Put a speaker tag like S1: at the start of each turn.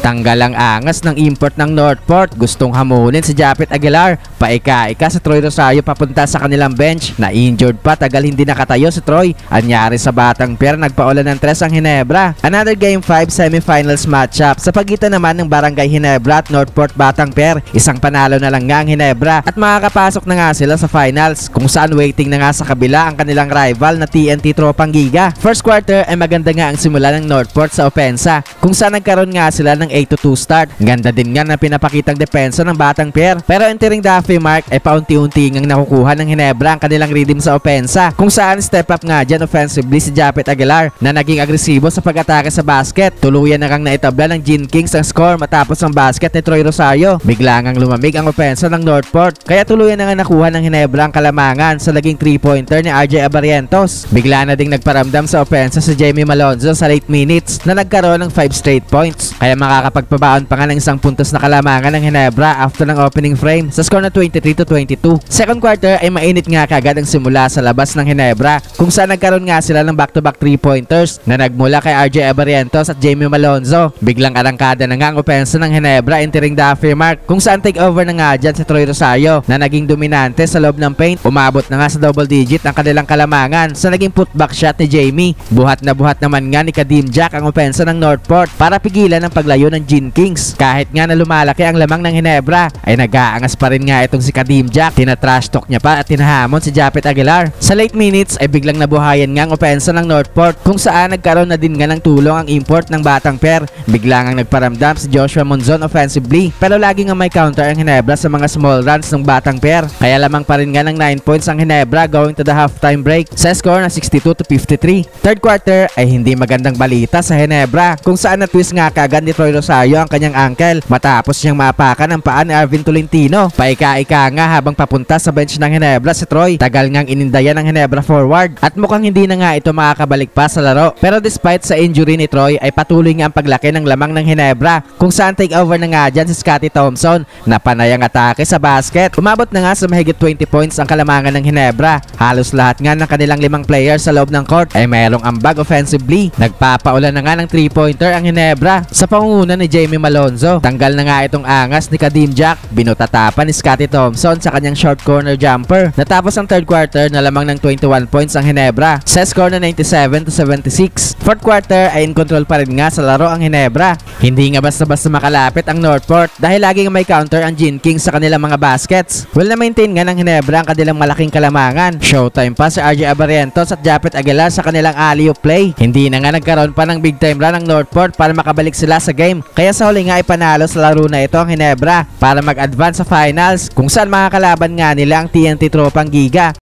S1: Tanggal ang angas ng import ng Northport. Gustong hamunin si Japet Aguilar. Paika-ika sa Troy Rosario papunta sa kanilang bench. Na-injured pa, tagal hindi nakatayo si Troy. Anyari sa Batang Pier, nagpaulan ng 3 ang Ginebra. Another Game 5 semifinals matchup sa pagitan naman ng Barangay Ginebra at Northport Batang Pier. Isang panalo na lang nga ang Ginebra at makakapasok na nga sila sa finals, kung saan waiting na nga sa kabila ang kanilang rival na TNT Tropang Giga. First quarter ay maganda nga ang simula ng Northport sa opensa, kung saan nagkaroon nga sila ng 8-2 start. Ganda din nga na pinapakitang depensa ng Batang Pier, pero entering the halfway mark ay paunti-unti ngang nakukuha ng Ginebra ang kanilang rhythm sa opensa, kung saan step up nga dyan offensively si Japet Aguilar na naging agresibo sa pag-atake sa basket. Tuluyan na kang naitabla ng Gene Kings ang score matapos ang basket ni Troy Rosario. Bigla ngang lumamig ang opensa ng Northport, kaya tuluyan na nga nakuha ng Ginebra ang kalamangan sa naging 3-pointer ni RJ Abarientos. Bigla na ding nagparamdam sa opensa si Jamie Malonzo sa late minutes na nagkaroon ng 5 straight points, kaya makakapagpabaon pa nga ng isang puntos na kalamangan ng Ginebra after ng opening frame sa score na 23-22. Second quarter ay mainit nga kagad ang simula sa labas ng Ginebra, kung saan nagkaroon nga sila ng back-to-back 3-pointers na nagmula kay RJ Abarientos at Jamie Malonzo. Biglang arangkada na nga ang opensa ng Ginebra entering the halfway mark, kung saan take over na nga dyan si Troy Rosario na naging dominante sa loob ng paint. Umabot na nga sa double digit ang kanilang kalamangan sa naging putback shot ni Jamie. Buhat na buhat naman nga ni Kadim Jack ang opensa ng Northport para pigilan ang paglayo ng Gene Kings. Kahit nga na lumalaki ang lamang ng Ginebra ay nag-aangas pa rin nga itong si Kadim Jack. Tina-trash talk niya pa at tinahamon si Japet Aguilar. Sa late minutes ay biglang nabuhayan nga ang opensa ng Northport, kung saan nagkaroon na din nga ng tulong ang import ng Batang Pier. Bigla ngang nagparamdam si Joshua Monzon offensively, pero lagi nga may counter ang Ginebra sa mga small runs ng Batang Pier. Kaya lamang pa rin nga ng 9 points ang Ginebra going to the halftime break sa score na 62-53. Third quarter ay hindi magandang balita sa Ginebra, kung saan na-twist nga kagad ni Troy Rosario ang kanyang ankle matapos niyang maapakan ang paa ni Arvin Tolentino. Paika-ika nga habang papunta sa bench ng Ginebra si Troy. Tagal ngang inindayan ng Ginebra forward at mukhang hindi na nga ito makakabalik pa sa laro. Pero despite sa injury ni Troy ay patuloy nga ang paglaki ng lamang ng Ginebra, kung saan take over na nga dyan si Scottie Thompson na panay ang atake sa basket. Umabot na nga sa mahigit 20 points ang kalamangan ng Ginebra. Halos lahat nga ng kanilang 5 players sa loob ng court ay mayroong ambag offensively. Nagpapaulan na nga ng 3-pointer ang Ginebra sa pangunguna ni Jamie Malonzo. Tanggal na nga itong angas ni Kadim Jack. Binutatapan ni Scottie Thompson sa kanyang short corner jumper. Natapos ang third quarter na lamang ng 21 points ang Ginebra sa score na 97-76. Fourth quarter ay in control pa rin nga sa laro ang Ginebra. Hindi nga basta-basta makalapit ang Northport dahil laging may counter ang Gene Kings sa kanilang mga baskets. Well, na-maintain nga ng Ginebra ang kanilang malaking kalamangan. Showtime pa si RJ Abarientos at Japet Aguilar sa kanilang alley-oop play. Hindi na nga nagkaroon pa ng big time run ang Northport para makabalik sila sa game. Kaya sa huli nga ay panalo sa laro na ito ang Ginebra para mag-advance sa finals, kung saan makakalaban nga nila ang TNT Tropang Giga.